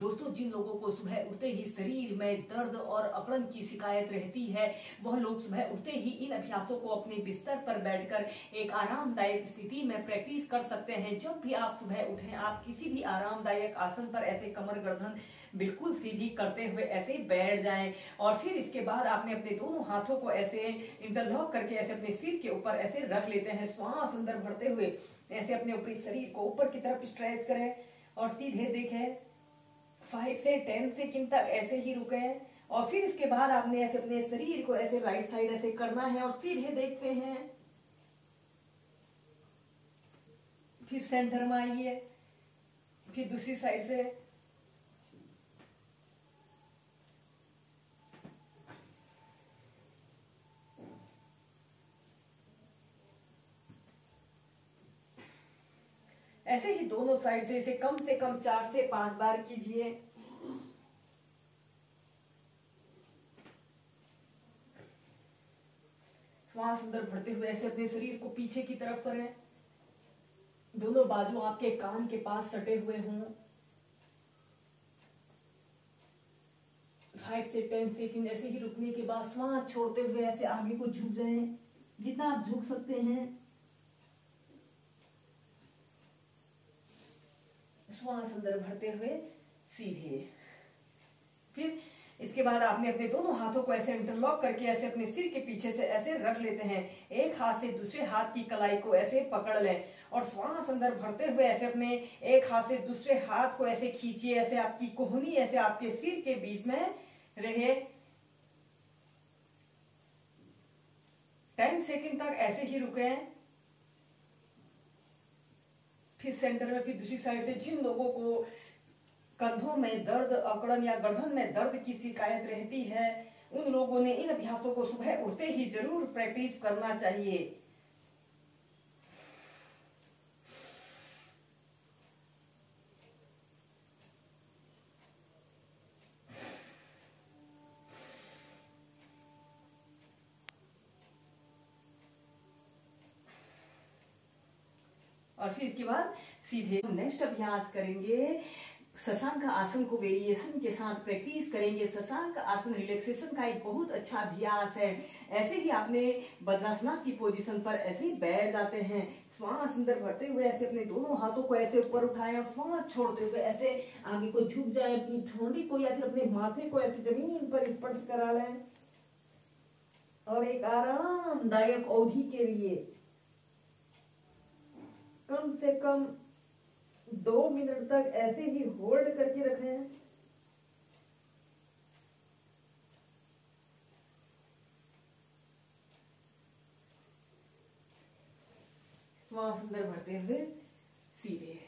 दोस्तों, जिन लोगों को सुबह उठते ही शरीर में दर्द और अकड़न की शिकायत रहती है, वह लोग सुबह उठते ही इन अभ्यासों को अपने बिस्तर पर बैठकर एक आरामदायक स्थिति में प्रैक्टिस कर सकते हैं। जब भी आप सुबह उठें, आप किसी भी आरामदायक आसन पर ऐसे कमर गर्दन बिल्कुल सीधी करते हुए ऐसे बैठ जाएं और फिर इसके बाद आपने अपने दोनों हाथों को ऐसे इंटरलॉक करके ऐसे अपने सिर के ऊपर ऐसे रख लेते हैं। श्वास अंदर भरते हुए ऐसे अपने ऊपरी शरीर को ऊपर की तरफ स्ट्रेच करें और सीधे देखें। 5 से 10 सेकंड तक ऐसे ही रुके और फिर इसके बाद आपने ऐसे अपने शरीर को ऐसे राइट साइड ऐसे करना है और सीधे देखते हैं। फिर सेंटर में आइए, फिर दूसरी साइड से ऐसे ही दोनों साइड से इसे कम से कम 4 से 5 बार कीजिए। श्वास अंदर भरते हुए ऐसे अपने शरीर को पीछे की तरफ करें। दोनों बाजू आपके कान के पास सटे हुए हों। 5 से 10 सेकंड ऐसे ही रुकने के बाद श्वास छोड़ते हुए ऐसे आगे को झुक जाएं, जितना आप झुक सकते हैं। श्वास अंदर भरते हुए सीधे। फिर इसके बाद आपने अपने दोनों हाथों को ऐसे इंटरलॉक करके ऐसे अपने सिर के पीछे से ऐसे रख लेते हैं। एक हाथ से दूसरे हाथ की कलाई को ऐसे पकड़ लें और श्वास अंदर भरते हुए ऐसे अपने एक हाथ से दूसरे हाथ को ऐसे खींचिए। ऐसे आपकी कोहनी ऐसे आपके सिर के बीच में रहे। 10 सेकंड तक ऐसे ही रुके। फिर सेंटर में, फिर दूसरी साइड से जिन लोगों को कंधों में दर्द, अकड़न या गर्दन में दर्द की शिकायत रहती है, उन लोगों ने इन अभ्यासों को सुबह उठते ही जरूर प्रैक्टिस करना चाहिए। और फिर इसके बाद सीधे नेक्स्ट अभ्यास करेंगे। शशांक आसन को वेरिएशन के साथ प्रैक्टिस करेंगे। शशांक आसन रिलैक्सेशन का एक बहुत अच्छा अभ्यास है। ऐसे ही आपने वज्रासन की पोजीशन पर ऐसे ही बैठ जाते हैं। श्वास अंदर भरते हुए ऐसे अपने दोनों हाथों को ऐसे ऊपर उठाएं और श्वास छोड़ते हुए ऐसे आगे को झुक जाए। अपनी ठोड़ी को या फिर अपने माथे को ऐसे जमीन पर स्पर्श करा लें और एक आरामदायक अवधि के लिए कम से कम 2 मिनट तक ऐसे ही होल्ड करके रखें। श्वास अंदर भरते हुए सीधे।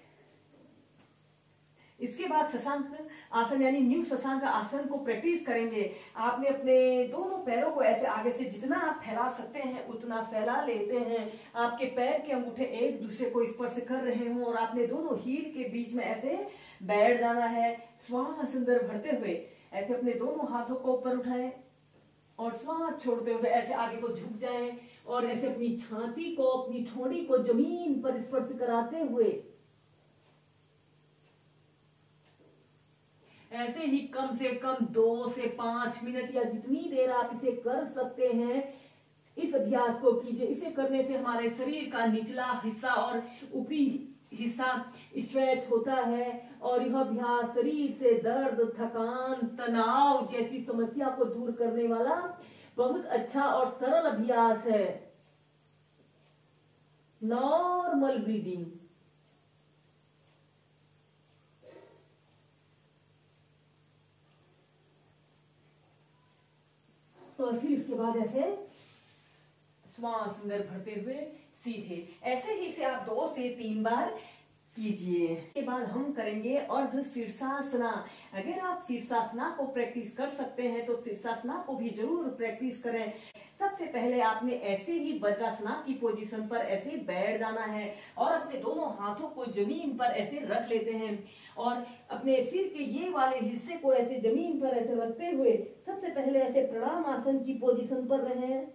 इसके बाद शशांक आसन यानी न्यू शशांक आसन को प्रैक्टिस करेंगे। आपने अपने दोनों पैरों को ऐसे आगे से जितना आप फैला सकते हैं उतना फैला लेते हैं। आपके पैर के अंगूठे एक दूसरे को स्पर्श कर रहे हों और आपने दोनों हील के बीच में ऐसे बैठ जाना है। श्वास अंदर भरते हुए ऐसे अपने दोनों हाथों को ऊपर उठाएं और श्वास छोड़ते हुए ऐसे आगे को झुक जाएं और ऐसे अपनी छाती को, अपनी ठोड़ी को जमीन पर स्पर्श कराते हुए ऐसे ही कम से कम 2 से 5 मिनट या जितनी देर आप इसे कर सकते हैं इस अभ्यास को कीजिए। इसे करने से हमारे शरीर का निचला हिस्सा और ऊपरी हिस्सा स्ट्रेच होता है और यह अभ्यास शरीर से दर्द, थकान, तनाव जैसी समस्या को दूर करने वाला बहुत अच्छा और सरल अभ्यास है। Normal breathing. और फिर इसके बाद ऐसे श्वास अंदर भरते हुए सीधे। ऐसे ही इसे आप 2 से 3 बार कीजिए। इसके बाद हम करेंगे अर्ध शीर्षासना। अगर आप शीर्षासना को प्रैक्टिस कर सकते हैं तो शीर्षासना को भी जरूर प्रैक्टिस करें। सबसे पहले आपने ऐसे ही वज्रासना की पोजीशन पर ऐसे बैठ जाना है और अपने दोनों हाथों को जमीन पर ऐसे रख लेते हैं और अपने सिर के ये वाले हिस्से को ऐसे जमीन पर ऐसे रखते हुए सबसे पहले ऐसे प्रणाम आसन की पोजीशन पर रहें।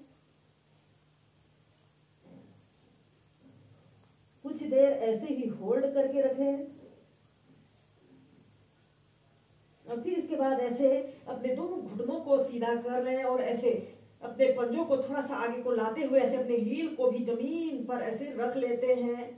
कुछ देर ऐसे ही होल्ड करके रखें। और फिर इसके बाद ऐसे अपने दोनों घुटनों को सीधा कर रहे हैं और ऐसे अपने पंजों को थोड़ा सा आगे को लाते हुए ऐसे अपने हील को भी जमीन पर ऐसे रख लेते हैं।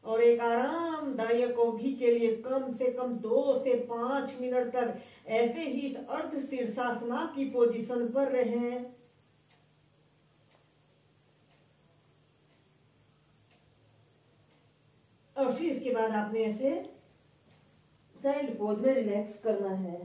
और एक आरामदायक अवधि के लिए कम से कम 2 से 5 मिनट तक ऐसे ही इस अर्ध शीर्षासना की पोजीशन पर रहें। और फिर इसके बाद आपने ऐसे चाइल्ड पोज में रिलैक्स करना है।